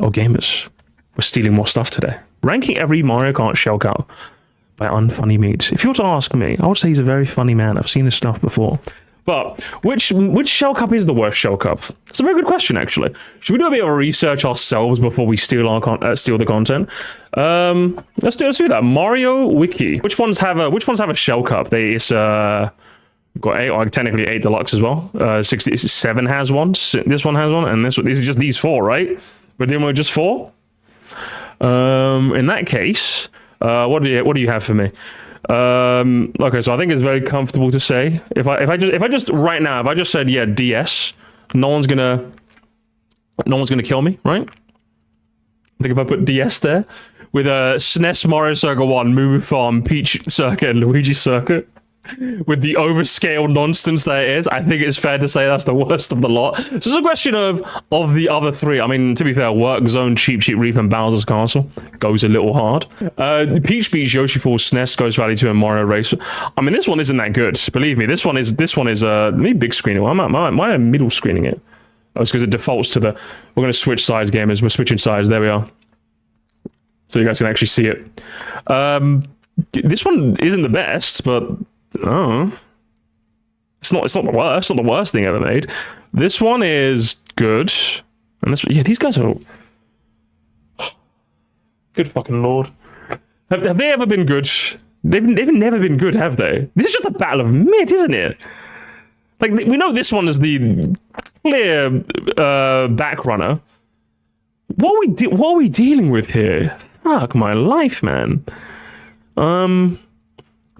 Oh, gamers, we're stealing more stuff today. Ranking every Mario Kart Shell Cup by UnfunnyMeat. If you were to ask me, I would say he's a very funny man. I've seen his stuff before. But which Shell Cup is the worst Shell Cup? It's a very good question, actually. Should we do a bit of research ourselves before we steal the content? Let's do that. Mario Wiki. Which ones have a Shell Cup? We've got 8, or technically 8 deluxe as well. 67 has one. This one has one, and these are just these 4, right? We're dealing with just 4. In that case, what do you have for me? Okay, so I think it's very comfortable to say if I just said yeah DS, no one's gonna kill me, right? I think if I put DS there with a SNES Mario Circuit 1, Moo Farm, Peach Circuit, and Luigi Circuit, with the overscale nonsense that it is, I think it's fair to say that's the worst of the lot. So it's a question of the other 3. I mean, to be fair, Work Zone, Cheap Reef, and Bowser's Castle goes a little hard. Peach Beach, Yoshi Falls, SNES, Ghost Valley 2, and Mario Race. I mean, this one isn't that good. Believe me, this one is me big screening. Why am I middle screening it? Oh, it's because it defaults to the. We're going to switch sides, gamers. We're switching sides. There we are. So you guys can actually see it. This one isn't the best, but. Oh, it's not the worst. It's not the worst thing ever made. This one is good, and these guys are good. Fucking lord, have they ever been good? They've never been good, have they? This is just a battle of mid, isn't it? Like we know this one is the clear back runner. What are we dealing with here? Fuck my life, man.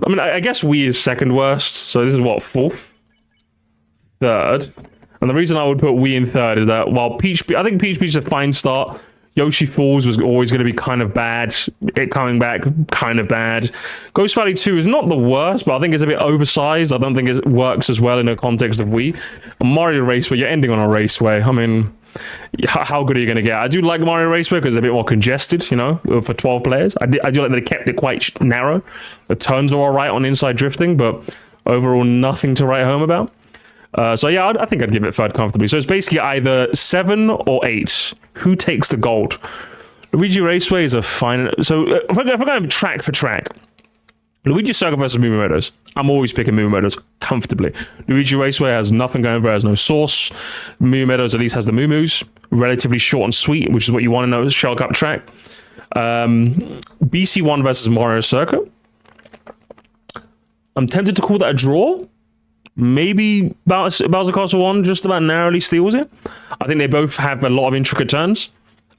I mean, I guess Wii is second worst, so this is what, 4th? 3rd. And the reason I would put Wii in 3rd is that while I think Peach Beach is a fine start, Yoshi Falls was always going to be kind of bad. It coming back, kind of bad. Ghost Valley 2 is not the worst, but I think it's a bit oversized. I don't think it works as well in the context of Wii. And Mario Raceway, you're ending on a raceway. I mean, how good are you going to get? I do like Mario Raceway because it's a bit more congested, you know, for 12 players. I do like that they kept it quite narrow. The turns are all right on inside drifting, but overall nothing to write home about. So yeah, I think I'd give it 3rd comfortably. So it's basically either 7 or 8. Who takes the gold? Luigi Raceway is a fine. So if we're going track for track, Luigi Circuit versus Moo Meadows. I'm always picking Moo Meadows comfortably. Luigi Raceway has nothing going for it, has no sauce. Moo Meadows at least has the Moo Moos. Relatively short and sweet, which is what you want to know as a Shell Cup track. BC1 versus Mario Circuit. I'm tempted to call that a draw. Maybe Bowser Castle 1 just about narrowly steals it. I think they both have a lot of intricate turns.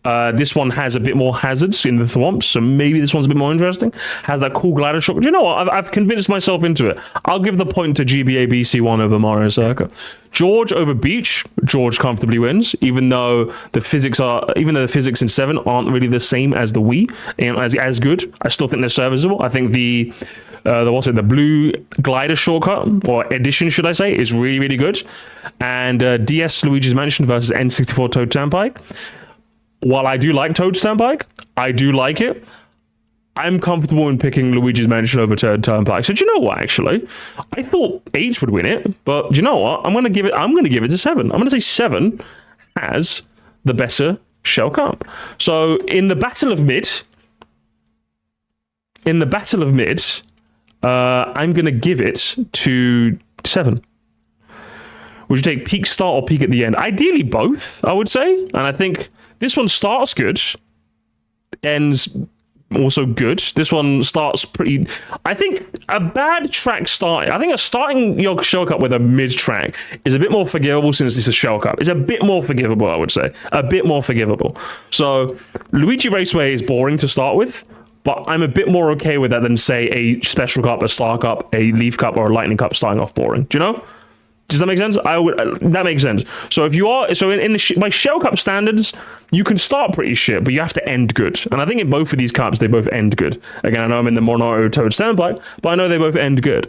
This one has a bit more hazards in the thwomps, so maybe this one's a bit more interesting. Has that cool glider shot. Do you know what? I've convinced myself into it. I'll give the point to GBA BC1 over Mario Circuit. George over Beach. George comfortably wins, even though the physics in 7 aren't really the same as the Wii and as good. I still think they're serviceable. I think the blue glider shortcut, or edition should I say, is really, really good. And DS Luigi's Mansion versus N64 Toad Turnpike. While I do like Toad's Turnpike, I do like it. I'm comfortable in picking Luigi's Mansion over Toad Turnpike. So do you know what? Actually, I thought 8 would win it, but do you know what? I'm gonna give it to 7. I'm gonna say 7 has the better Shell Cup. So in the battle of mid, I'm gonna give it to 7. Would you take peak start or peak at the end? Ideally both, I would say. And I think this one starts good, ends also good. This one starts pretty. I think a bad track starting. I think starting your Shell Cup with a mid track is a bit more forgivable since this is Shell Cup. It's a bit more forgivable, I would say. A bit more forgivable. So Luigi Raceway is boring to start with, but I'm a bit more okay with that than say a Special Cup, a Star Cup, a Leaf Cup, or a Lightning Cup starting off boring. Do you know? Does that make sense? That makes sense. So if you are, by Shell Cup standards, you can start pretty shit, but you have to end good. And I think in both of these cups, they both end good. Again, I know I'm in the Mono Toad Standpipe, but I know they both end good.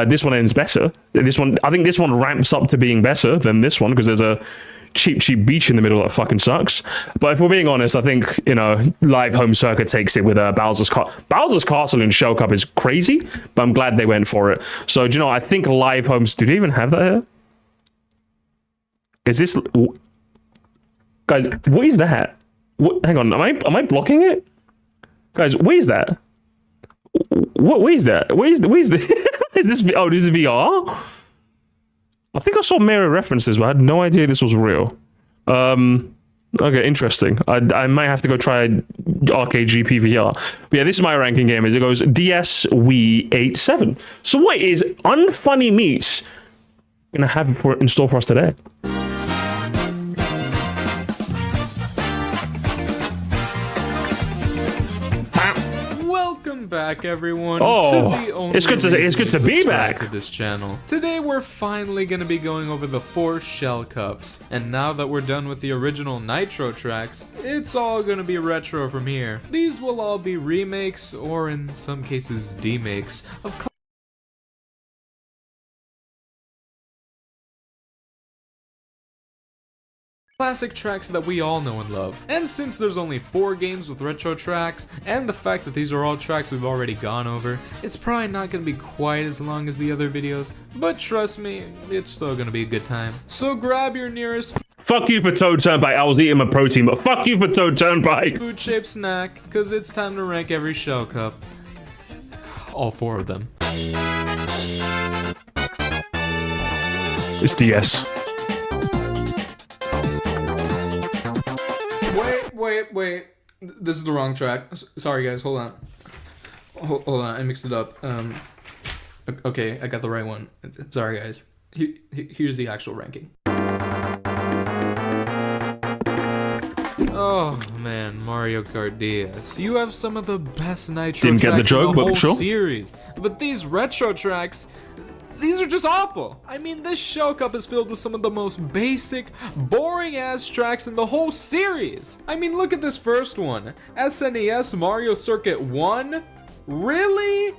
This one ends better. I think this one ramps up to being better than this one because there's a cheap beach in the middle that fucking sucks. But if we're being honest, I think, Live Home Circuit takes it with Bowser's Castle in Shell Cup is crazy, but I'm glad they went for it. So, do you know, I think Live Homes... Do they even have that here? Is this... Guys, what is that? What, hang on, am I blocking it? Guys, where's that? Where's that? Where's the is this oh, this is VR? I think I saw mirror references, but I had no idea this was real. Okay, interesting. I might have to go try RKGP VR. But yeah, this is my ranking game. It goes DS Wii 87. So what is UnfunnyMeat gonna have in store for us today? Welcome back, everyone. Oh, it's good to be back to this channel. Today we're finally going to be going over the 4 shell cups, and now that we're done with the original Nitro tracks, it's all going to be retro from here. These will all be remakes, or in some cases demakes, of classic tracks that we all know and love. And since there's only 4 games with retro tracks, and the fact that these are all tracks we've already gone over, it's probably not going to be quite as long as the other videos, but trust me, it's still going to be a good time. So grab your nearest fuck you for Toad Turnpike. I was eating my protein, but fuck you for Toad Turnpike. Food-shaped snack, because it's time to rank every shell cup. All 4 of them. It's DS. Wait. This is the wrong track. Sorry, guys. Hold on. Hold on. I mixed it up. Okay, I got the right one. Sorry, guys. Here's the actual ranking. Oh man, Mario Kart DS. You have some of the best Nitro Didn't tracks get the joke, in the but whole sure. series. But these retro tracks, these are just awful. I mean, this shell cup is filled with some of the most basic, boring ass tracks in the whole series. I mean, look at this first one. SNES Mario Circuit 1? Really?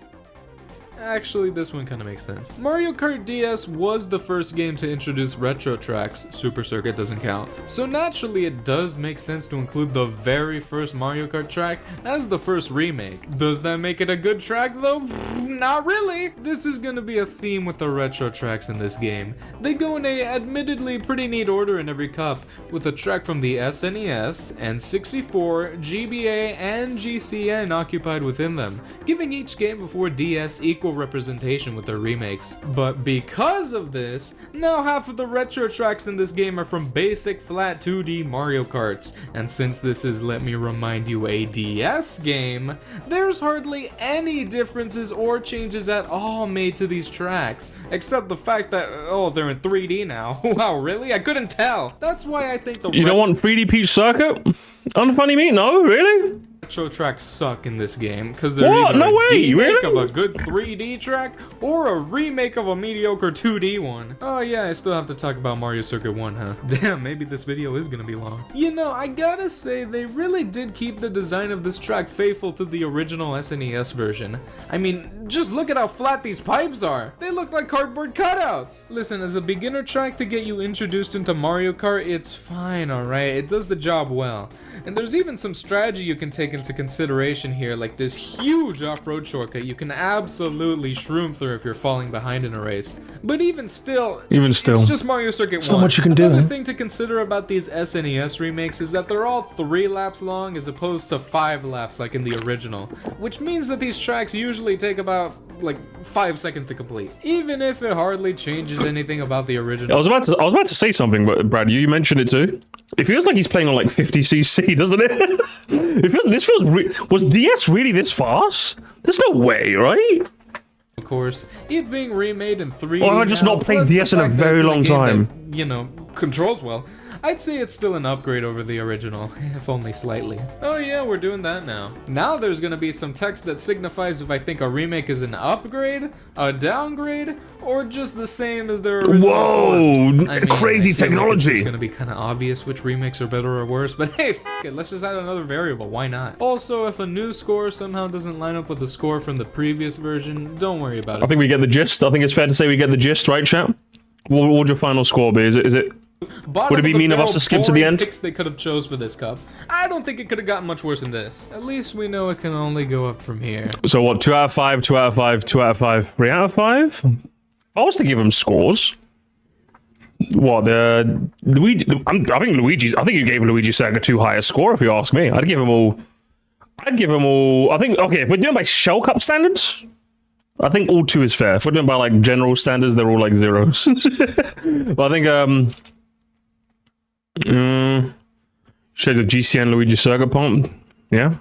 Actually, this one kind of makes sense. Mario Kart DS was the first game to introduce retro tracks. Super Circuit doesn't count. So naturally, it does make sense to include the very first Mario Kart track as the first remake. Does that make it a good track though? Not really. This is gonna be a theme with the retro tracks in this game. They go in a admittedly pretty neat order in every cup, with a track from the SNES, N64, GBA, and GCN occupied within them, giving each game before DS equal representation with their remakes. But because of this, now half of the retro tracks in this game are from basic flat 2D Mario Karts, and since this is, let me remind you, a DS game, there's hardly any differences or changes at all made to these tracks, except the fact that, oh, they're in 3D now. Wow, really? I couldn't tell. That's why I think the You don't want 3D Peach Circuit? UnfunnyMeat? No, really? retro tracks suck in this game because they're What? either No a way, remake really? of a good 3D track or a remake of a mediocre 2D one. Oh yeah, I still have to talk about Mario Circuit 1, huh? Damn, maybe this video is gonna be long. You know, I gotta say, they really did keep the design of this track faithful to the original SNES version. I mean, just look at how flat these pipes are. They look like cardboard cutouts. Listen, as a beginner track to get you introduced into Mario Kart, it's fine, alright? It does the job well. And there's even some strategy you can take into consideration here, like this huge off-road shortcut you can absolutely shroom through if you're falling behind in a race. But even still, it's just Mario Circuit 1. Not much you can do. Another thing to consider about these SNES remakes is that they're all 3 laps long as opposed to 5 laps like in the original, which means that these tracks usually take about like 5 seconds to complete, even if it hardly changes anything about the original. I was about to say something, but Brad, you mentioned it too. It feels like he's playing on like 50cc, doesn't it? Was DS really this fast? There's no way, right? Of course, it being remade in 3D. Or I just not played DS in a very long time. That, you know, controls well. I'd say it's still an upgrade over the original, if only slightly. Oh yeah, we're doing that now. Now there's gonna be some text that signifies if I think a remake is an upgrade, a downgrade, or just the same as their original. Whoa! I mean, crazy technology! It's gonna be kind of obvious which remakes are better or worse, but hey, f it, let's just add another variable, why not? Also, if a new score somehow doesn't line up with the score from the previous version, don't worry about it. I think we get the gist. I think it's fair to say we get the gist, right, chat? What would your final score be? Is it? Would it be mean of us to skip to the end? Picks they could have chose for this cup. I don't think it could have gotten much worse than this. At least we know it can only go up from here. So what? 2 out of 5, 2 out of 5, 2 out of 5, 3 out of 5? If I was to give them scores, What the Luigi? I think Luigi's. I think you gave Luigi Saga too high a score. If you ask me, I'd give them all. I'd give them all. I think okay. If we're doing by Shell Cup standards, I think all 2 is fair. If we're doing by like general standards, they're all like 0s. But I think say the GCN Luigi Saga pump. Yeah.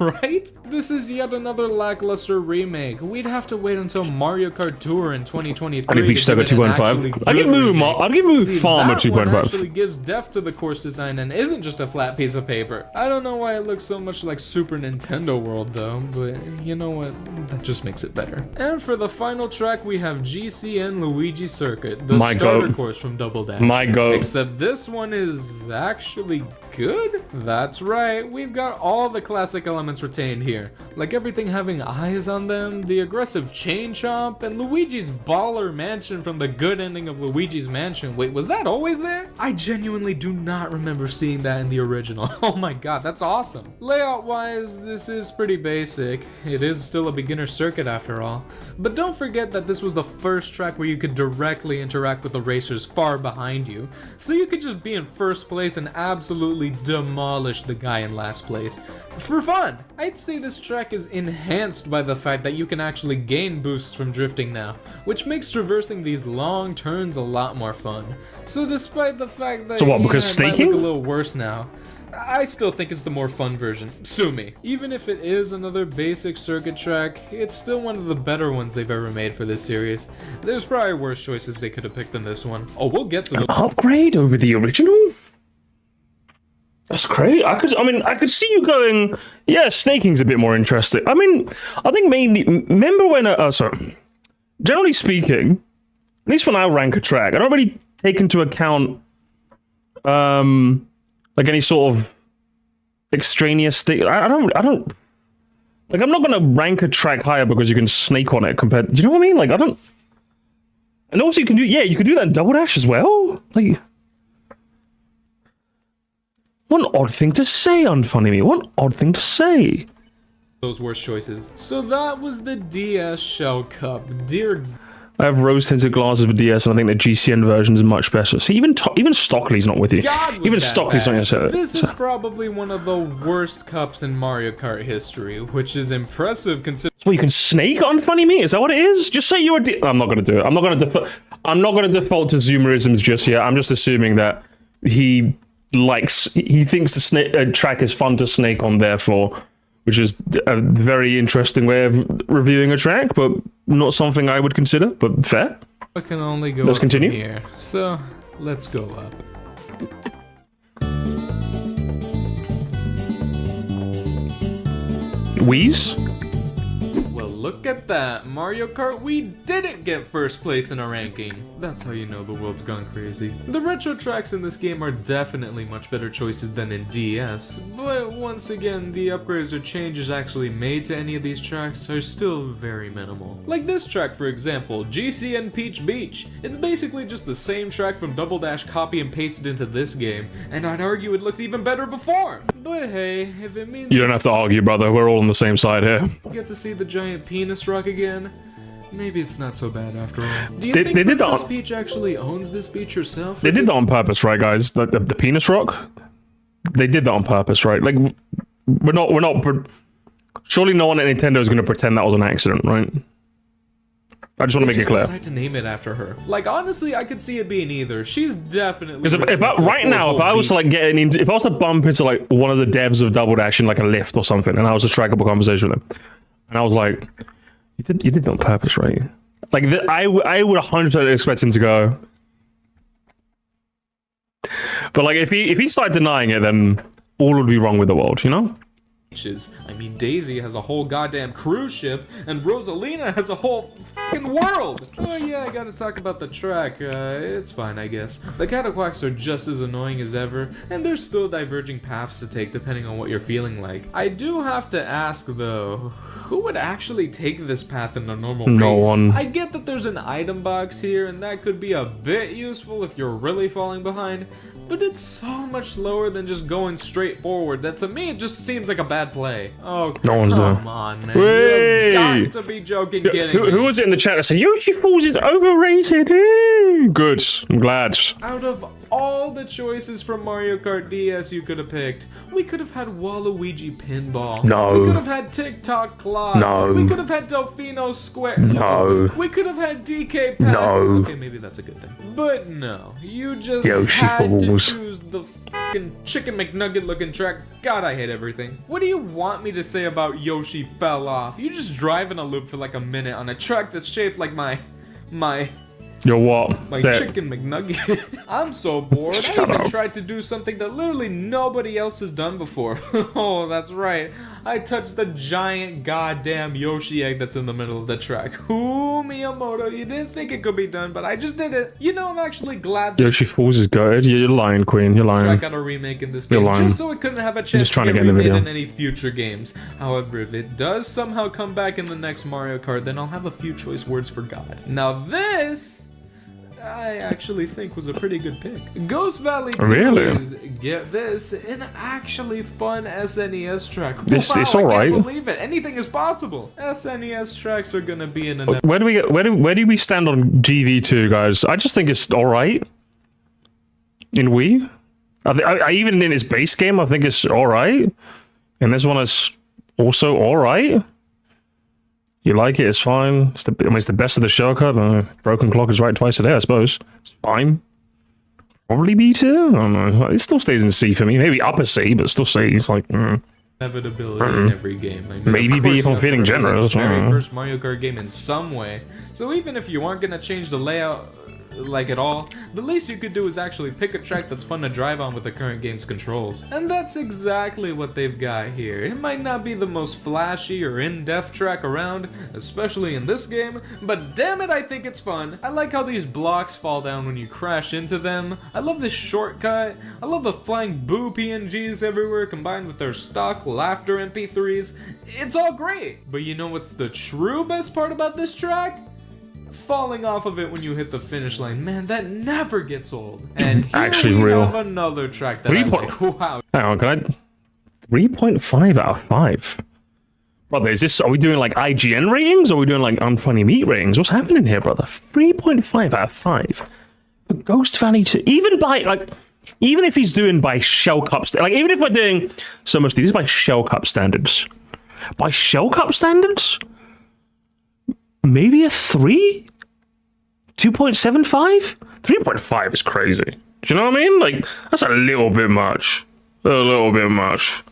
Right? This is yet another lackluster remake. We'd have to wait until Mario Kart Tour in 2023. I'd give Peach Saga 2.5. I'd give Moo Farmer 2.5. Actually gives depth to the course design and isn't just a flat piece of paper. I don't know why it looks so much like Super Nintendo World though, but you know what? That just makes it better. And for the final track, we have GCN Luigi Circuit, the starter course from Double Dash. My goat. Except this one is actually good. That's right. We've got all the classic elements retained here, like everything having eyes on them, the aggressive chain chomp, and Luigi's baller mansion from the good ending of Luigi's Mansion. Wait, was that always there? I genuinely do not remember seeing that in the original. Oh my god, that's awesome. Layout wise, this is pretty basic. It is still a beginner circuit after all. But don't forget that this was the first track where you could directly interact with the racers far behind you, so you could just be in first place and absolutely demolish the guy in last place. For fun! I'd say this track is enhanced by the fact that you can actually gain boosts from drifting now, which makes traversing these long turns a lot more fun. So despite the fact that because it might staking? look a little worse now, I still think it's the more fun version. Sue me. Even if it is another basic circuit track, it's still one of the better ones they've ever made for this series. There's probably worse choices they could have picked than this one. Oh, we'll get to the upgrade over the original? That's great. I could see you going, yeah, snaking's a bit more interesting. I mean, I think mainly, remember when, sorry. Generally speaking, at least when I rank a track, I don't really take into account, like any sort of extraneous thing. I don't, like, I'm not going to rank a track higher because you can snake on it compared, do you know what I mean? Like, I don't, and also you can do, yeah, you can do that in Double Dash as well. Like, what an odd thing to say, UnfunnyMeat. What an odd thing to say. those worst choices. So that was the DS Shell Cup. Dear, I have rose-tinted glasses for DS, and I think the GCN version is much better. See, even Stockley's not with you. Even Stockley's not your This is probably one of the worst cups in Mario Kart history, which is impressive considering. Well, you can snake UnfunnyMeat? Is that what it is? Just say you're I'm not going to do it. I'm not going to default to Zoomerisms just yet. I'm just assuming that he thinks the track is fun to snake on, therefore, which is a very interesting way of reviewing a track, but not something I would consider, but fair. I can only go Let's up continue. from here. So, let's go up. Wheeze? Well, look at that. Mario Kart, we didn't get first place in a ranking. That's how you know the world's gone crazy. The retro tracks in this game are definitely much better choices than in DS, but once again, the upgrades or changes actually made to any of these tracks are still very minimal. Like this track, for example, GCN Peach Beach. It's basically just the same track from Double Dash copy and pasted into this game, and I'd argue it looked even better before. But hey, if it means You don't have to argue, brother. We're all on the same side here. get to see the giant penis rock again, maybe it's not so bad after all. Do you They think did that Princess on- Peach actually owns this beach herself? They did that on purpose, right, guys? The penis rock? They did that on purpose, right? Like, surely no one at Nintendo is going to pretend that was an accident, right? I just want to make it clear. Decide to name it after her. Like, honestly, I could see it being either. She's definitely. Because if I was to like if I was to bump into like one of the devs of Double Dash in like a lift or something, and I was to strike up a conversation with them, and I was like, "You did that on purpose, right?" Like I would 100% expect him to go. But like if he started denying it, then all would be wrong with the world, you know? I mean, Daisy has a whole goddamn cruise ship, and Rosalina has a whole fucking world! Oh yeah, I gotta talk about the track. It's fine, I guess. The cataquacks are just as annoying as ever, and there's still diverging paths to take depending on what you're feeling like. I do have to ask, though, who would actually take this path in a normal race? No one. I get that there's an item box here, and that could be a bit useful if you're really falling behind, but it's so much slower than just going straight forward that to me it just seems like a bad play. Oh, No one's come on, man. Hey! You've got to be joking, kidding me. Who was it in the chat that said Yoshi Falls is overrated? Good. I'm glad. Out of all the choices from Mario Kart DS you could have picked, we could have had Waluigi Pinball. No. We could have had TikTok Clock. No. We could have had Delfino Square. No. We could have had DK Pass. No. Okay, maybe that's a good thing. But no, you just Yoshi had Falls. to choose the fucking Chicken McNugget looking track. God, I hate everything. What do you want me to say about Yoshi Fell Off? You just drive in a loop for like a minute on a track that's shaped like my You're what? Chicken McNugget. I'm so bored. I even tried to do something that literally nobody else has done before. Oh, that's right. I touched the giant goddamn Yoshi egg that's in the middle of the track. Ooh, Miyamoto, you didn't think it could be done, but I just did it. You know, I'm actually glad this Yoshi Falls is good. You're lying, Queen. You're lying. track got a remake in this game, lying. just so it couldn't have a chance just trying to to get get in the remade video. in any future games. However, if it does somehow come back in the next Mario Kart, then I'll have a few choice words for God. Now this, I actually think was a pretty good pick. Ghost Valley 2 Really? is, get this, an actually fun SNES track. This- wow, it's I alright. can't believe it. Anything is possible. SNES tracks are gonna be in an Where do we stand on GV2, guys? I just think it's all right. In Wii, I even in its base game, I think it's all right. And this one is also all right. You like it? It's fine. It's the best of the Shell Cup. Broken Clock is right twice a day, I suppose. It's fine. Probably B2. I don't know. It still stays in C for me. Maybe upper C, but still C. It's like. inevitability in every game. I mean, Maybe of B course if you I'm have to feeling represent generous, the very I don't know. first Mario Kart game in some way. So even if you aren't gonna change the layout like at all, the least you could do is actually pick a track that's fun to drive on with the current game's controls. And that's exactly what they've got here. It might not be the most flashy or in-depth track around, especially in this game, but damn it, I think it's fun. I like how these blocks fall down when you crash into them. I love this shortcut. I love the flying boo PNGs everywhere combined with their stock laughter MP3s. It's all great. But you know what's the true best part about this track? Falling off of it when you hit the finish line. Man, that never gets old. And here Actually we real. have another track that I like. Wow. Hang on, can I? 3.5 out of 5. Brother, are we doing like IGN ratings or are we doing like UnfunnyMeat ratings? What's happening here, brother? 3.5 out of 5. For Ghost Valley 2, even if he's doing by Shell Cup, even if we're doing so much, this is by Shell Cup standards. By Shell Cup standards? Maybe a 3? 2.75? 3.5 is crazy. Do you know what I mean? Like, that's a little bit much. A little bit much.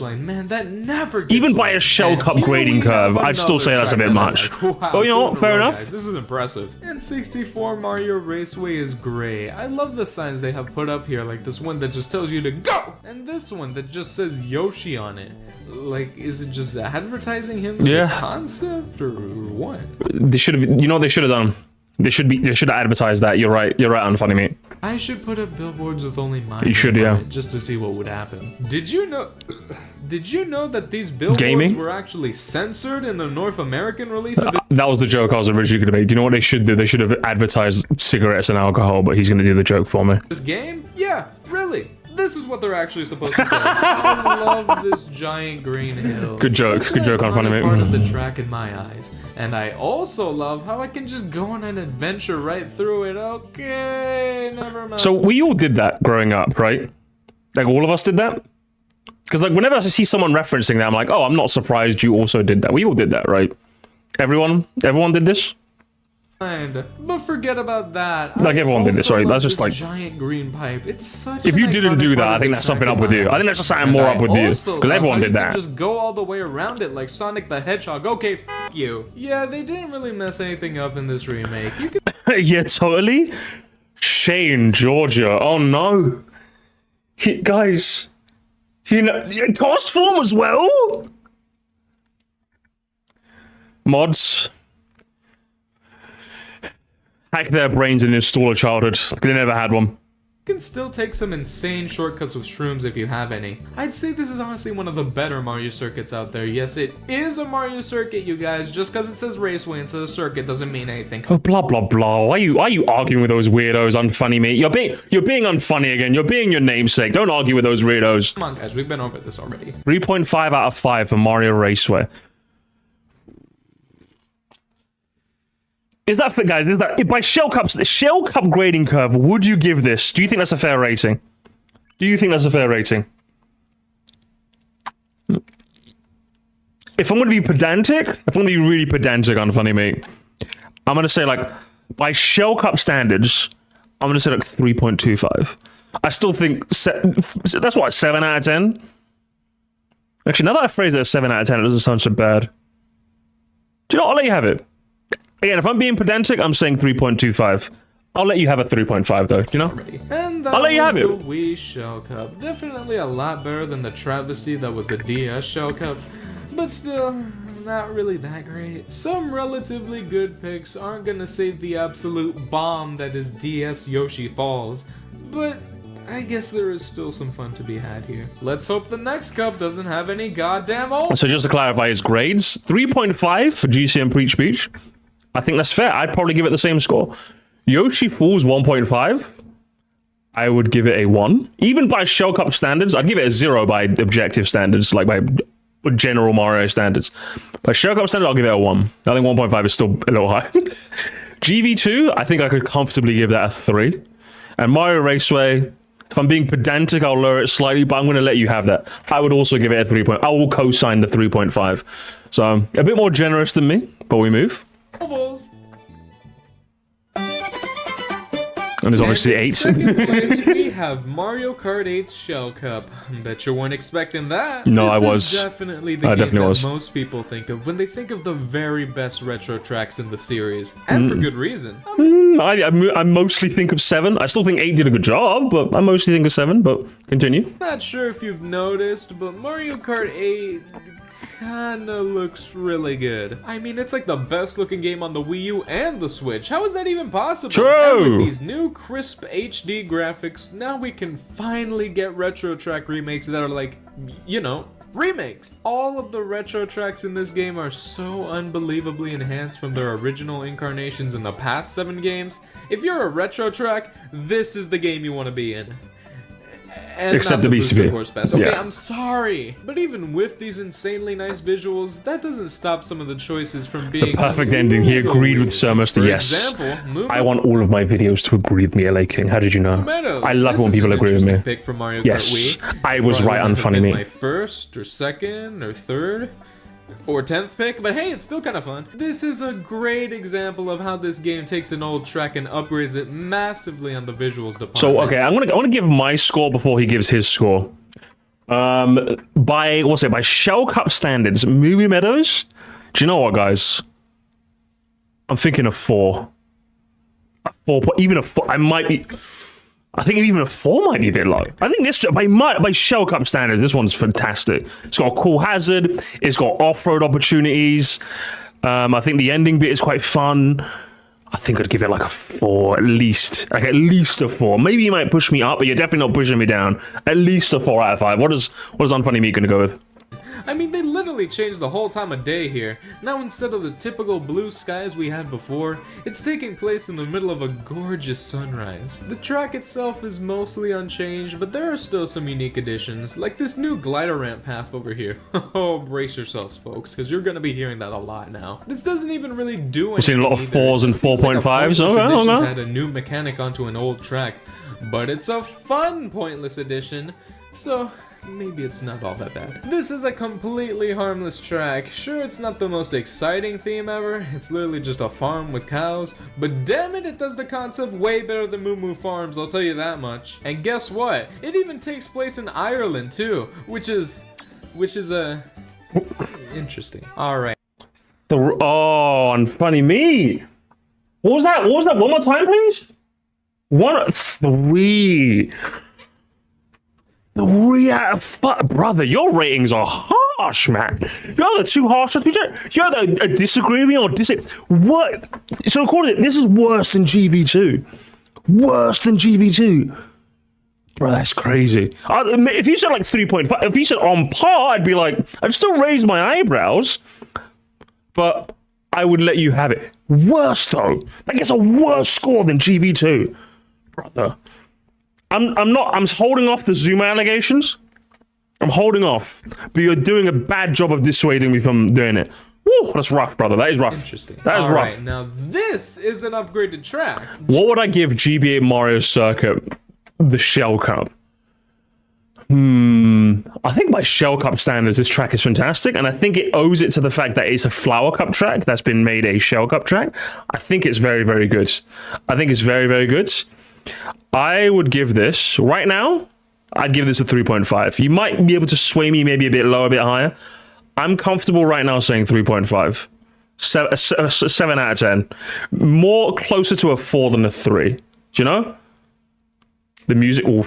Man, that never gets Even by old. a Shell And Cup here grading we have curve, I'd still another say that's a track bit that I much. like. Wow, Oh, you know what? two in a Fair row, enough. guys. This is impressive. And 64 Mario Raceway is great. I love the signs they have put up here, like this one that just tells you to go, and this one that just says Yoshi on it. Like, is it just advertising him as a concept or what? They should have. You know what they should have done? They should have advertised that. You're right. You're right, UnfunnyMeat. I should put up billboards with only mine. You should, on yeah. it just to see what would happen. Did you know? Did you know that these billboards Gaming? were actually censored in the North American release of That was the joke I was originally going to make. Do you know what they should do? They should have advertised cigarettes and alcohol, but he's going to do the joke for me. this game? Yeah, really. This is what they're actually supposed to say. I love this giant green hill. Good joke. Such Good an joke, iconic UnfunnyMeat. part of the track in my eyes. And I also love how I can just go on an adventure right through it. Okay, never mind. So we all did that growing up, right? Like all of us did that? Because like whenever I see someone referencing that, I'm like, oh, I'm not surprised you also did that. We all did that, right? Everyone did this? But forget about that. Like, everyone did this, right? That's That's just like giant green pipe. It's such. If an you didn't iconic do that, part I of think the that's something track up with in you. my I think eyes. that's just something And more I up with you. also Because love everyone how did you can that. Just go all the way around it like Sonic the Hedgehog. Okay, f you. Yeah, they didn't really mess anything up in this remake. You could Yeah, totally. Shane, Georgia. Oh no. Guys. You know, cast form as well? Mods. Hack their brains and install a childhood. They never had one. You can still take some insane shortcuts with shrooms if you have any. I'd say this is honestly one of the better Mario circuits out there. Yes, it is a Mario circuit, you guys. Just because it says raceway instead of circuit doesn't mean anything. Oh, blah blah blah. Why are you arguing with those weirdos? Unfunny me. You're being unfunny again. You're being your namesake. Don't argue with those weirdos. Come on, guys. We've been over this already. 3.5 out of 5 for Mario Raceway. Is that fit, guys? Is that by Shell Cup's the Shell Cup grading curve? Would you give this? Do you think that's a fair rating? Do you think that's a fair rating? If I'm going to be pedantic, if I'm going to be really pedantic on Funny Meat, I'm going to say like by Shell Cup standards, I'm going to say like 3.25. I still think that's what 7 out of 10. Actually, now that I phrase it as 7 out of 10, it doesn't sound so bad. Do you know what? I'll let you have it. Again, if I'm being pedantic, I'm saying 3.25. I'll let you have a 3.5 though, you know? And that I'll let you have was it. the Wii Shell Cup. Definitely a lot better than the travesty that was the DS Shell Cup, but still, not really that great. Some relatively good picks aren't gonna save the absolute bomb that is DS Yoshi Falls, but I guess there is still some fun to be had here. Let's hope the next cup doesn't have any goddamn old. So just to clarify his grades, 3.5 for GCM Preach Beach. I think that's fair. I'd probably give it the same score. Yoshi Falls 1.5. I would give it a 1. Even by Shell Cup standards, I'd give it a 0 by objective standards, like by general Mario standards. By Shell Cup standards, I'll give it a 1. I think 1.5 is still a little high. GV2, I think I could comfortably give that a 3. And Mario Raceway, if I'm being pedantic, I'll lower it slightly, but I'm going to let you have that. I would also give it a 3. I will co-sign the 3.5. So, a bit more generous than me, but we move. Ovals. And there's obviously And in 8. second place, we have Mario Kart 8 Shell Cup. Bet you weren't expecting that. No, this I was. Is definitely the I game definitely that was. most people think of when they think of the very best retro tracks in the series, and for good reason. I mostly think of 7. I still think 8 did a good job, but I mostly think of 7, but continue. Not sure if you've noticed, but Mario Kart 8 kinda looks really good. I mean, it's like the best looking game on the Wii U and the Switch. How is that even possible? True. And with these new crisp HD graphics, now we can finally get retro track remakes that are like, you know, remakes. All of the retro tracks in this game are so unbelievably enhanced from their original incarnations in the past 7 games. If you're a retro track, this is the game you want to be in. And Except not the Booster BCP. Course Pass. Okay, Yeah. I'm sorry. But even with these insanely nice visuals, that doesn't stop some of the choices from being Perfect ending. He agreed with Sir Muster. For Yes. example, moving I want all of my videos to agree with me, LA King. How did you know? Meadows. I love This when is people an agree with me. interesting pick for Mario Yes, Kart Wii. I was Probably right on wouldn't have Funny been Meat. My first or second or third or 10th pick, but hey, it's still kind of fun. This is a great example of how this game takes an old track and upgrades it massively on the visuals department. So okay, I want to give my score before he gives his score. By Shell Cup standards, Movie Meadows. Do you know what, guys? I'm thinking a 4. A 4, even a 4. I think even a 4 might be a bit low. I think this by Shell Cup standards, this one's fantastic. It's got a cool hazard. It's got off-road opportunities. I think the ending bit is quite fun. I think I'd give it like a 4, at least. Like at least a 4. Maybe you might push me up, but you're definitely not pushing me down. At least a 4 out of 5. What is Unfunny Meat gonna go with? I mean, they literally changed the whole time of day here. Now instead of the typical blue skies we had before, it's taking place in the middle of a gorgeous sunrise. The track itself is mostly unchanged, but there are still some unique additions, like this new glider ramp path over here. Oh, brace yourselves, folks, because you're gonna be hearing that a lot now. This doesn't even really do anything. We're seeing a lot of either. 4s and It seems like a 4.5s. pointless Okay, addition to okay. add a new mechanic onto an old track, but it's a fun pointless addition, so maybe it's not all that bad. This is a completely harmless track. Sure, it's not the most exciting theme ever, it's literally just a farm with cows, but damn it, it does the concept way better than Moo Moo Farms, I'll tell you that much. And guess what? It even takes place in Ireland too, which is interesting. Alright. Oh, Unfunny Meat. What was that? One more time, please? 3. 3 out of 5. Brother, your ratings are harsh, man. You're too harsh. You're disagree with me or What? So according to this is worse than GV2. Worse than GV2. Bro, that's crazy. If you said like 3.5, if you said on par, I'd be like, I'd still raise my eyebrows, but I would let you have it. Worse though, that gets a worse score than GV2, brother. I'm holding off the Zuma allegations. I'm holding off, but you're doing a bad job of dissuading me from doing it. Woo, that's rough, brother. That is rough. Interesting. That is rough. Right, now this is an upgraded track. What would I give GBA Mario Circuit the Shell Cup? I think by Shell Cup standards, this track is fantastic, and I think it owes it to the fact that it's a Flower Cup track that's been made a Shell Cup track. I think it's very, very good. I think it's very, very good. I would give this, right now, I'd give this a 3.5. You might be able to sway me maybe a bit lower, a bit higher. I'm comfortable right now saying 3.5. 7 out of 10. More closer to a 4 than a 3. Do you know? The music. Oh,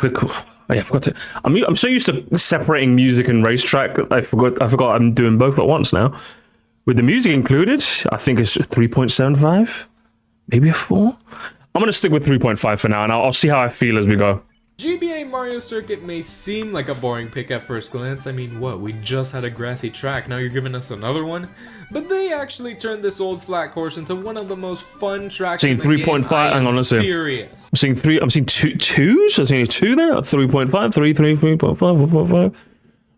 yeah, I forgot to. I'm so used to separating music and racetrack. I forgot I'm doing both at once now. With the music included, I think it's 3.75. Maybe a 4. I'm going to stick with 3.5 for now, and I'll see how I feel as we go. GBA Mario Circuit may seem like a boring pick at first glance. I mean, what? We just had a grassy track, now you're giving us another one? But they actually turned this old flat course into one of the most fun tracks in the game. 3.5, hang on, let's see. Serious. I'm seeing twos? I'm seeing a 2 there? 3.5, 3.5, 4.5.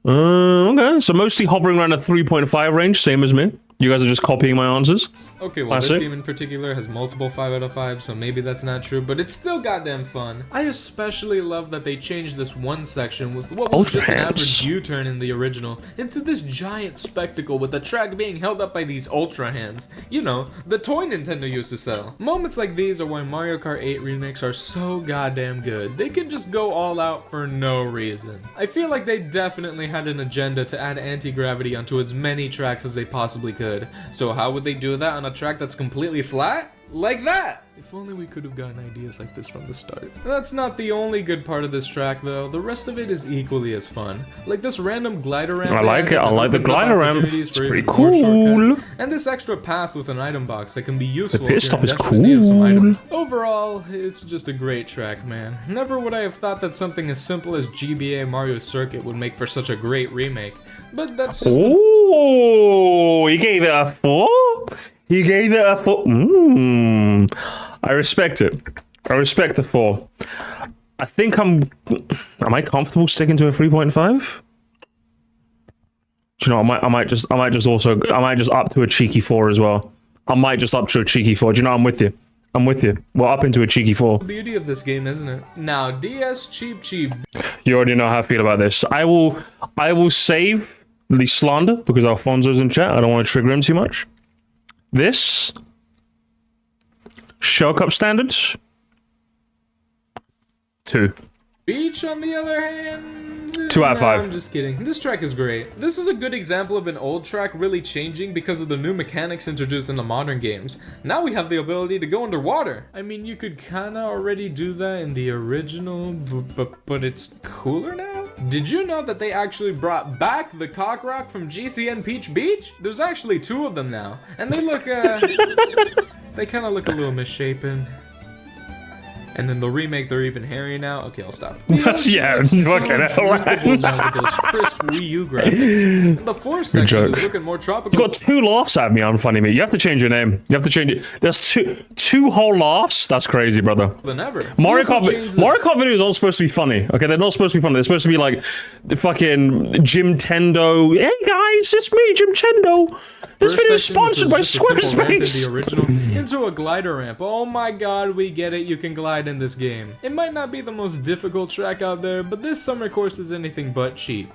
Okay, so mostly hovering around a 3.5 range, same as me. You guys are just copying my answers. Okay, well, this game in particular has multiple 5 out of 5, so maybe that's not true, but it's still goddamn fun. I especially love that they changed this one section with what was just an average U-turn in the original into this giant spectacle with the track being held up by these Ultra Hands. You know, the toy Nintendo used to sell. Moments like these are why Mario Kart 8 remakes are so goddamn good. They can just go all out for no reason. I feel like they definitely had an agenda to add anti-gravity onto as many tracks as they possibly could. So how would they do that on a track that's completely flat? Like that! If only we could have gotten ideas like this from the start. That's not the only good part of this track though, the rest of it is equally as fun. Like this random glider ramp. I like it, I like the glider ramp, it's pretty cool. And this extra path with an item box that can be useful the pit if stop you're in is desperate need of some cool. items. Overall, it's just a great track, man. Never would I have thought that something as simple as GBA Mario Circuit would make for such a great remake. But that's just oh, you gave it a 4? You gave it a 4? I respect it. I respect the 4. I think am I comfortable sticking to a 3.5? Do you know, I might just up to a cheeky 4 as well. I might just up to a cheeky 4. Do you know, I'm with you. I'm with you. Well, up into a cheeky 4. The beauty of this game, isn't it? Now, DS cheap. You already know how I feel about this. I will save the slander because Alfonso's in chat. I don't want to trigger him too much. This Shell Cup standards 2. Beach, on the other hand, 2 out of 5. I'm just kidding. This track is great. This is a good example of an old track really changing because of the new mechanics introduced in the modern games. Now we have the ability to go underwater. I mean, you could kinda already do that in the original, but it's cooler now? Did you know that they actually brought back the cock rock from GCN Peach Beach? There's actually 2 of them now, and they look, they kinda look a little misshapen. And in the remake, they're even hairy now. Okay, I'll stop. Yeah, fucking hell. Now with those crisp Wii U graphics. And the 4th section is looking more tropical. You got 2 laughs at me on Unfunny Meat. You have to change your name. You have to change it. There's two whole laughs. That's crazy, brother. Than ever. Mario Kart videos aren't supposed to be funny. Okay, they're not supposed to be funny. They're supposed to be like the fucking Jim Tendo. Hey guys, it's me, Jim Tendo. This video is sponsored by Squarespace. The original into a glider ramp. Oh my god, we get it. You can glide in this game. It might not be the most difficult track out there, but this summer course is anything but cheap.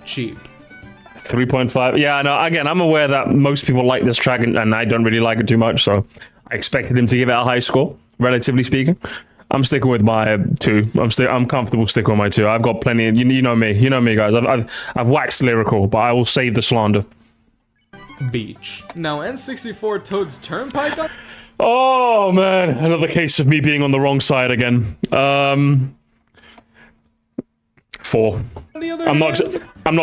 3.5. Yeah, no, again, I'm aware that most people like this track and I don't really like it too much, so I expected him to give it a high score, relatively speaking. I'm sticking with my 2. I'm comfortable sticking with my 2. I've got plenty. You know me, guys. I've waxed lyrical, but I will save the slander. Beach. Now, N64 Toad's Turnpike. Oh man, another case of me being on the wrong side again. 4. I'm not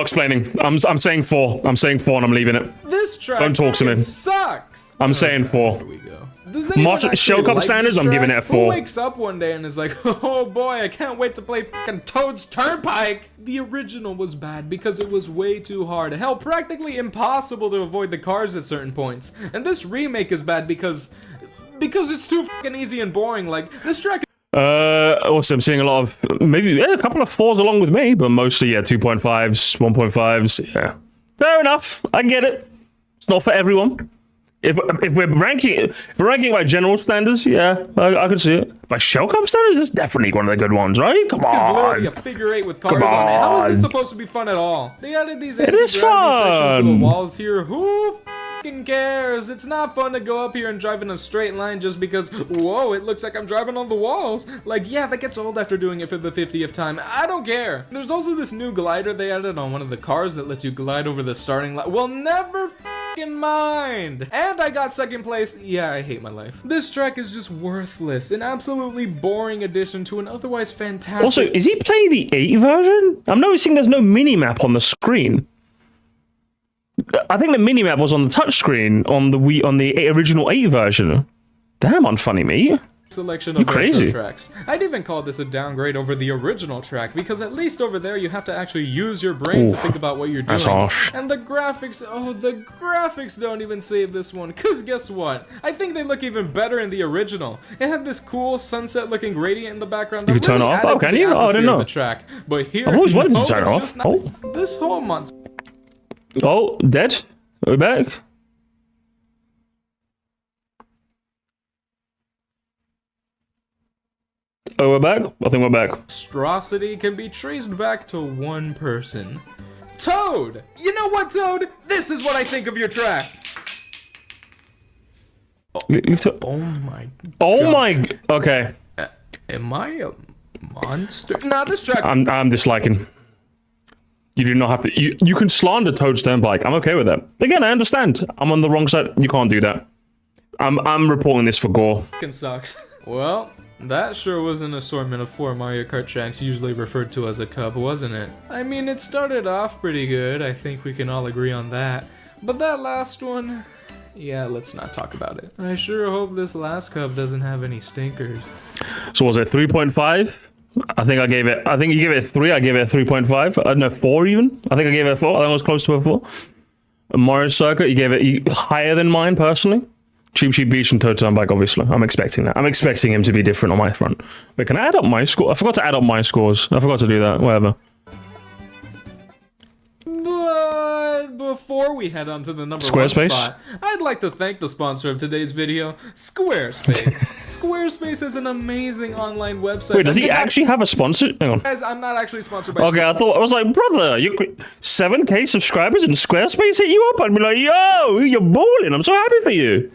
explaining. I'm saying 4. I'm saying 4 and I'm leaving it. This track Don't talk to me. sucks. I'm saying 4. Here we go. Does anyone actually Shell Cup like standards, this I'm giving track? it a 4. Who wakes up one day and is like, oh boy, I can't wait to play fucking Toad's Turnpike? The original was bad because it was way too hard. Hell, practically impossible to avoid the cars at certain points. And this remake is bad because it's too fucking easy and boring. Like, this track. Also, I'm seeing a lot of, maybe a couple of 4s along with me, but mostly, 2.5s, 1.5s, yeah. Fair enough, I get it. It's not for everyone. If we're ranking by general standards, yeah, I can see it. By Shell Cup standards, it's definitely one of the good ones, right? Come on. It's literally a figure 8 with cars on it. How is this supposed to be fun at all? They added these anti-gravity sections to the walls here. Who fucking cares? It's not fun to go up here and drive in a straight line just because, whoa, it looks like I'm driving on the walls. Like, yeah, that gets old after doing it for the 50th time. I don't care. There's also this new glider they added on one of the cars that lets you glide over the starting line. Well, never fucking mind. And I got second place. Yeah, I hate my life. This track is just worthless. An absolutely boring addition to an otherwise fantastic... Also, is he playing the 8 version? I'm noticing there's no mini-map on the screen. I think the mini-map was on the touchscreen on the original 8 version. Damn, UnfunnyMeat. Selection of crazy retro tracks. I'd even call this a downgrade over the original track because at least over there you have to actually use your brain to think about what you're doing. That's harsh. And the graphics, oh, the graphics don't even save this one. Cause guess what? I think they look even better in the original. It had this cool sunset-looking gradient in the background. You can turn off. Oh, can you? Oh, I didn't know. The track. But here, I've always wanted to turn it off. Oh, this whole month. Oh, dead. We're back. Oh, we're back? I think we're back. Monstrosity can be traced back to one person. Toad! You know what, Toad? This is what I think of your track. Oh my my... Okay. Am I a monster? Nah, this track... I'm disliking. You do not have to... You can slander Toad's Turnpike. I'm okay with that. Again, I understand. I'm on the wrong side. You can't do that. I'm reporting this for gore. Fucking sucks. Well... that sure was an assortment of 4 Mario Kart tracks usually referred to as a cup, wasn't it? I mean, it started off pretty good, I think we can all agree on that. But that last one... yeah, let's not talk about it. I sure hope this last cup doesn't have any stinkers. So was it 3.5? I think you gave it a 3, I gave it a 3.5. I don't know, 4 even? I think I gave it a 4, I think it was close to a 4. A Mario Circuit, you gave it higher than mine, personally. Cheap Beach and Toad Turnpike, obviously. I'm expecting that. I'm expecting him to be different on my front. Wait, can I add up my score? I forgot to add up my scores. I forgot to do that. Whatever. But before we head on to the number Squarespace? 1 spot, I'd like to thank the sponsor of today's video, Squarespace. Squarespace is an amazing online website. Wait, does he actually have a sponsor? Hang on. Guys, I'm not actually sponsored by Okay, I was like, brother, you 7K subscribers and Squarespace hit you up? I'd be like, yo, you're balling. I'm so happy for you.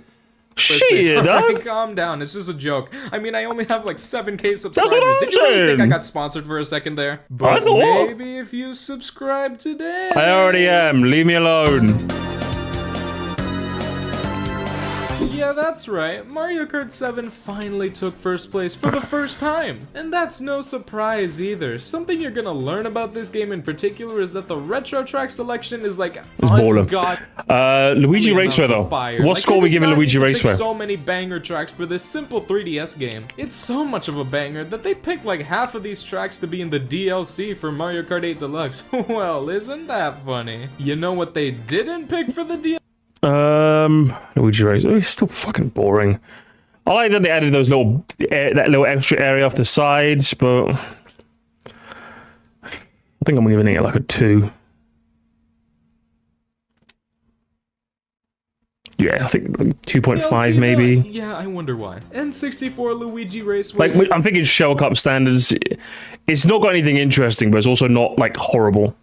Shit, dog. Calm down. It's just a joke. I mean, I only have like 7K subscribers. That's what I'm Did you really saying. think I got sponsored for a second there? But maybe if you subscribe today. I already am. Leave me alone. Yeah, that's right. Mario Kart 7 finally took first place for the first time. And that's no surprise either. Something you're gonna learn about this game in particular is that the retro track selection is like baller. Luigi Raceway though. What score are we giving Luigi Raceway? So many banger tracks for this simple 3DS game. It's so much of a banger that they picked like half of these tracks to be in the DLC for Mario Kart 8 Deluxe. Well, isn't that funny? You know what they didn't pick for the DLC? Luigi Race. Oh, it's still fucking boring. I like that they added those that little extra area off the sides, but I think I'm giving it like a 2. Yeah, I think 2.5 maybe. Yeah, I wonder why. N64 Luigi Raceway. Like, I'm thinking Shell Cup standards. It's not got anything interesting, but it's also not like horrible.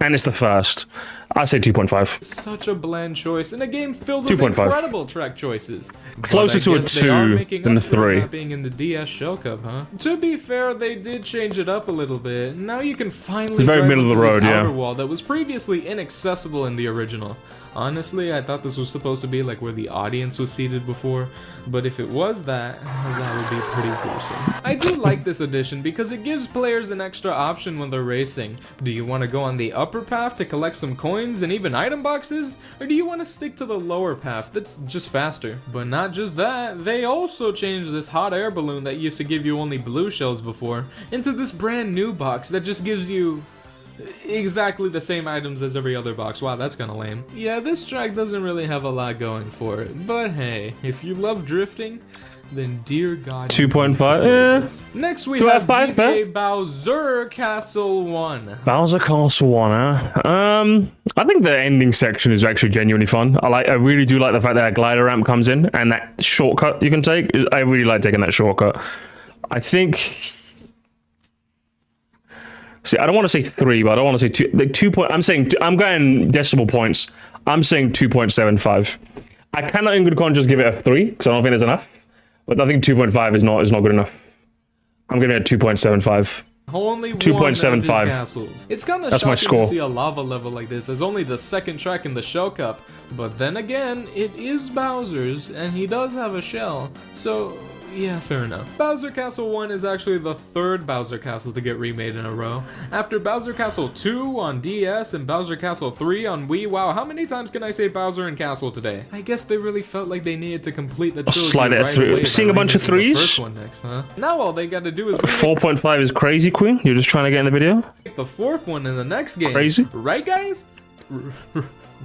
And it's the first. I say 2.5. Such a bland choice in a game filled with incredible track choices. Closer to a 2 than a 3. Not being in the DS Shell Cup, huh? To be fair, they did change it up a little bit. Now you can finally very middle of the road, yeah. Outer wall that was previously inaccessible in the original. Honestly, I thought this was supposed to be like where the audience was seated before, but if it was that would be pretty gruesome. I do like this addition because it gives players an extra option when they're racing. Do you want to go on the upper upper path to collect some coins and even item boxes? Or do you want to stick to the lower path that's just faster? But not just that, they also changed this hot air balloon that used to give you only blue shells before into this brand new box that just gives you exactly the same items as every other box. Wow, that's kinda lame. Yeah, this track doesn't really have a lot going for it, but hey, if you love drifting, then dear God, 2.5. Yeah. Next we Do I have have five, GTA Bowser Castle 1. Bowser Castle 1, huh? I think the ending section is actually genuinely fun. I really do like the fact that a glider ramp comes in and that shortcut you can take. I really like taking that shortcut. I think. See, I don't want to say 3, but I don't want to say 2. Like 2 point. I'm going decimal points. I'm saying 2.75. I cannot in good conscience give it a 3 because I don't think there's enough. But I think 2.5 is not good enough. I'm giving it a 2.75. Only 2.75. castles. It's kind of That's my shocking score. to see a lava level like this as only the second track in the Shell Cup. But then again, it is Bowser's, and he does have a shell. So yeah, fair enough. Bowser Castle 1 is actually the third Bowser Castle to get remade in a row. After Bowser Castle 2 on DS and Bowser Castle 3 on Wii. Wow, how many times can I say Bowser and Castle today? I guess they really felt like they needed to complete the trilogy slide it right through. away by Seeing a bunch of remaking the 3s? first one next, huh? Now all they gotta do is 4.5 is crazy, Queen. You're just trying to get in the video? remake the fourth one in the next game. Crazy? Right, guys?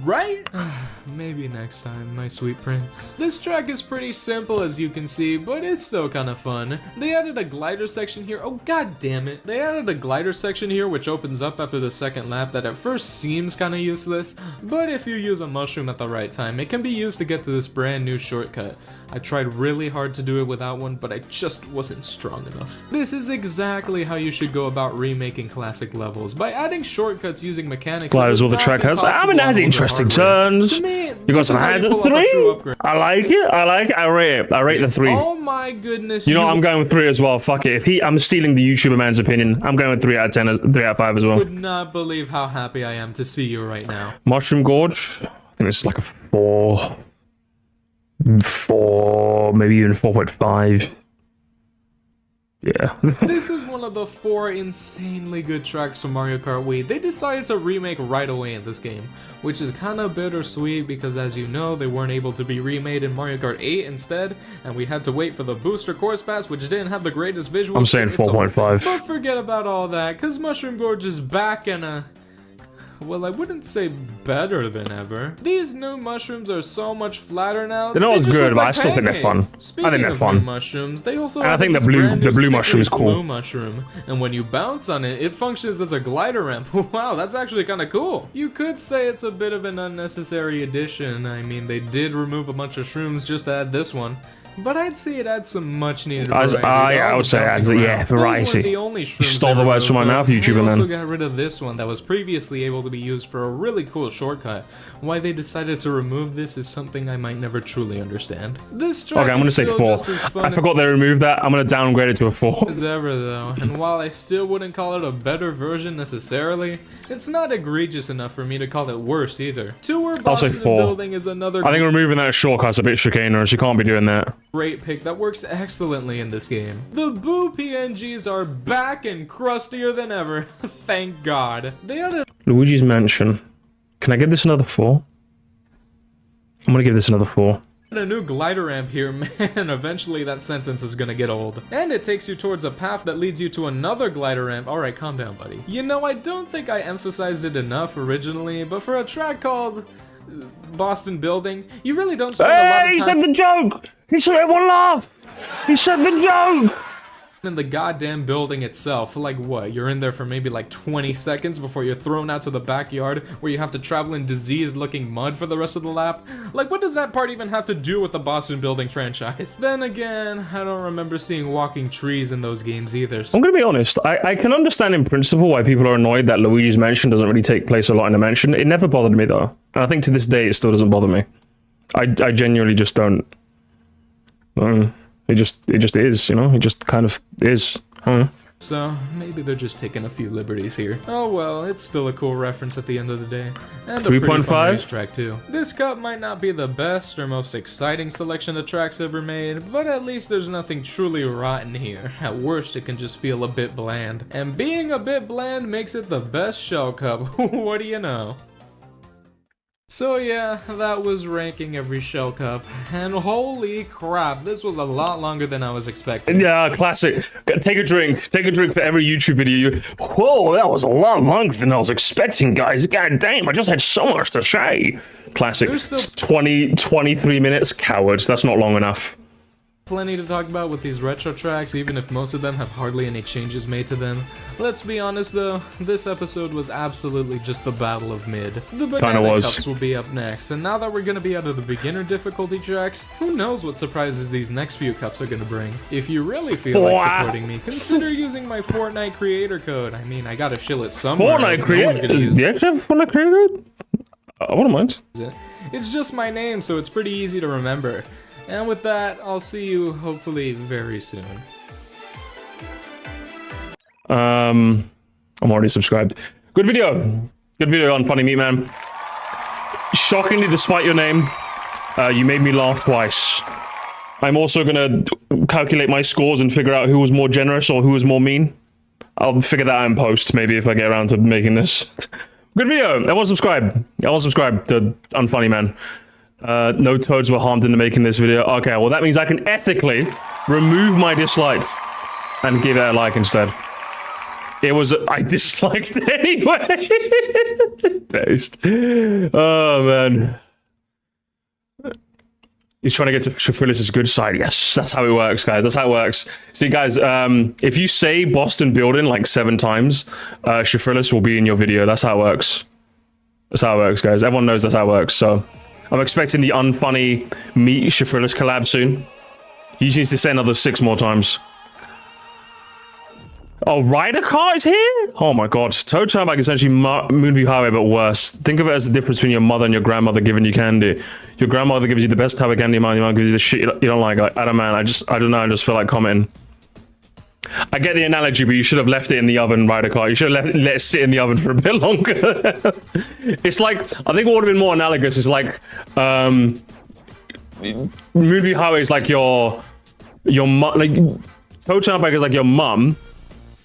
Right? Maybe next time, my sweet prince. This track is pretty simple as you can see, but it's still kind of fun. They added a glider section here. Oh, god damn it. They added a glider section here which opens up after the second lap that at first seems kind of useless, but if you use a mushroom at the right time, it can be used to get to this brand new shortcut. I tried really hard to do it without one, but I just wasn't strong enough. This is exactly how you should go about remaking classic levels, by adding shortcuts using mechanics. Gliders all the track has. I mean, it has interesting turns. You got some hands at 3. I like it. I rate it. I rate the 3. Oh my goodness. You know, I'm going with 3 as well. Fuck it. I'm stealing the YouTuber man's opinion. I'm going with 3 out of 10, 3 out of 5 as well. Would not believe how happy I am to see you right now. Mushroom Gorge. I think it's like a 4, maybe even 4.5. Yeah. This is one of the 4 insanely good tracks from Mario Kart Wii. They decided to remake right away in this game, which is kind of bittersweet because, as you know, they weren't able to be remade in Mario Kart 8 instead, and we had to wait for the Booster Course Pass, which didn't have the greatest visuals. I'm saying 4.5. But forget about all that, because Mushroom Gorge is back and well, I wouldn't say better than ever. These new mushrooms are so much flatter now. They're not just good, look but like I still think they're fun. Speaking I think they're of fun. new mushrooms, they also And I have think this the brand new blue mushroom is sickly cool. blue mushroom, and when you bounce on it, it functions as a glider ramp. Wow, that's actually kind of cool. You could say it's a bit of an unnecessary addition. I mean, they did remove a bunch of shrooms just to add this one. But I'd say it adds some much needed variety. Yeah, I would say it adds, yeah, variety. You stole the words from my mouth, YouTuber man. They man. also got rid of this one that was previously able to be used for a really cool shortcut. Why they decided to remove this is something I might never truly understand. This track Okay, I'm gonna say 4. I forgot they removed that. I'm gonna downgrade it to a 4. As ever though, and while I still wouldn't call it a better version necessarily, it's not egregious enough for me to call it worse either. Tour Boston Building is another. I think removing that shortcut's a bit chicanerous. You can't be doing that. Great pick that works excellently in this game. The Boo PNGs are back and crustier than ever. Thank God. They had a Luigi's Mansion. Can I give this another 4? I'm gonna give this another 4. a new glider ramp here, man. Eventually that sentence is gonna get old. And it takes you towards a path that leads you to another glider ramp. Alright, calm down, buddy. You know, I don't think I emphasized it enough originally, but for a track called Boston Building, you really don't spend a lot of time. He said the joke! He said everyone laugh! He said the joke! In the goddamn building itself. Like what? You're in there for maybe like 20 seconds before you're thrown out to the backyard where you have to travel in diseased looking mud for the rest of the lap? Like what does that part even have to do with the Boston Building franchise? Then again, I don't remember seeing walking trees in those games either. I'm gonna be honest, I can understand in principle why people are annoyed that Luigi's Mansion doesn't really take place a lot in a mansion. It never bothered me though. And I think to this day it still doesn't bother me. I genuinely just don't. It just is, you know? It just kind of is. So maybe they're just taking a few liberties here. Oh well, it's still a cool reference at the end of the day. And a pretty fun 3.5? racetrack too. This cup might not be the best or most exciting selection of tracks ever made, but at least there's nothing truly rotten here. At worst, it can just feel a bit bland. And being a bit bland makes it the best shell cup. What do you know? So yeah, that was ranking every shell cup, and holy crap, this was a lot longer than I was expecting. Yeah, classic. Take a drink for every YouTube video. Whoa, that was a lot longer than I was expecting, guys. God damn, I just had so much to say. Classic. There's still 23 minutes, cowards. That's not long enough. Plenty to talk about with these retro tracks, even if most of them have hardly any changes made to them. Let's be honest though, this episode was absolutely just the battle of mid. The banana cups will be up next, and now that we're gonna be out of the beginner difficulty tracks, who knows what surprises these next few cups are gonna bring. If you really feel like supporting me, consider using my Fortnite creator code. I mean, I gotta shill it somewhere. Fortnite creator? Do you actually have Fortnite creator? I wouldn't mind. It's just my name, so it's pretty easy to remember. And with that, I'll see you hopefully very soon. I'm already subscribed. Good video. Good video on UnfunnyMeat, man. Shockingly, despite your name, you made me laugh twice. I'm also gonna calculate my scores and figure out who was more generous or who was more mean. I'll figure that out in post, maybe, if I get around to making this. Good video. Everyone subscribe. Everyone subscribe to Unfunny, man. No toads were harmed in making this video. Okay, well that means I can ethically remove my dislike and give it a like instead. It was I disliked it anyway. Based. Oh man. He's trying to get to Shafrillis' good side. Yes, that's how it works, guys. That's how it works. See, guys, if you say Boston Building like 7 times, Shafrillis will be in your video. That's how it works. That's how it works, guys. Everyone knows that's how it works, so... I'm expecting the Unfunny Meat Shafrillis collab soon. He just needs to say another 6 more times. Oh, Rider Car is here? Oh my god. Toad Turnback is essentially Moonview Highway, but worse. Think of it as the difference between your mother and your grandmother giving you candy. Your grandmother gives you the best type of candy, your mom gives you the shit you don't like. I don't know, I don't know, I just feel like commenting. I get the analogy, but you should have left it in the oven, Rider Car. You should have let it sit in the oven for a bit longer. It's like, I think what would have been more analogous is like, Moonview Highway is like your mum, like, Toad Turnback is like your mum,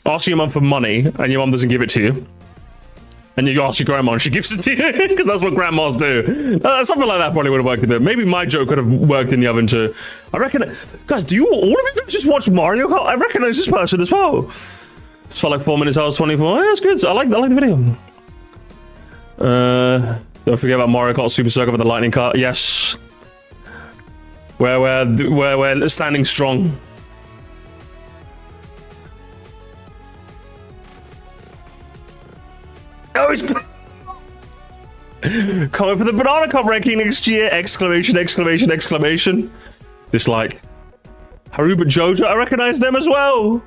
asking your mum for money, and your mum doesn't give it to you. And you ask your grandma and she gives it to you, because that's what grandmas do. Something like that probably would have worked a bit. Maybe my joke could have worked in the oven too. I reckon, guys, do you all of you guys just watch Mario Kart? I recognize this person as well. It's felt like 4 minutes, I was 24. Yeah, that's good. I like the video. Don't forget about Mario Kart Super Circuit with the lightning car. Yes. We're standing strong. Oh, he's coming for the Banana Cup ranking next year! Exclamation, exclamation, exclamation. Dislike. Haruba Jojo, I recognize them as well!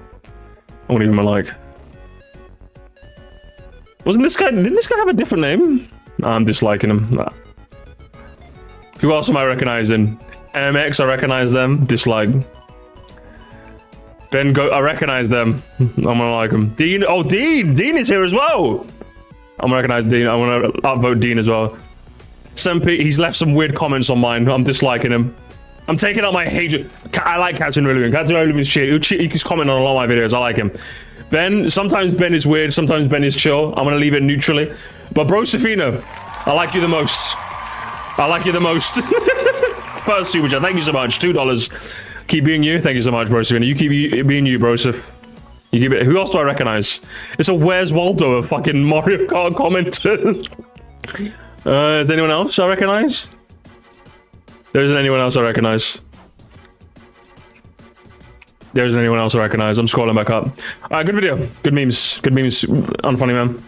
I won't even like. Wasn't this guy, didn't this guy have a different name? Nah, I'm disliking him. Nah. Who else am I recognizing? MX, I recognize them. Dislike. Ben Go, I recognize them. I'm gonna like him. Dean, oh Dean! Dean is here as well! I'm gonna recognize Dean. I want to upvote Dean as well. SMP, he's left some weird comments on mine. I'm disliking him. I'm taking out my hatred. I like Captain Rillian. Captain Rillian's shit. He's commenting on a lot of my videos. I like him. Ben, sometimes Ben is weird. Sometimes Ben is chill. I'm gonna leave it neutrally. But Bro Safino, I like you the most. I like you the most. First super chat. Thank you so much. $2. Keep being you. Thank you so much, Bro Safino. You keep being you, Broseph. You give it. Who else do I recognize? It's a Where's Waldo, a fucking Mario Kart commenter. Is anyone else I recognize? There isn't anyone else I recognize. There isn't anyone else I recognize. I'm scrolling back up. Alright, good video. Good memes. Good memes. Unfunny, man.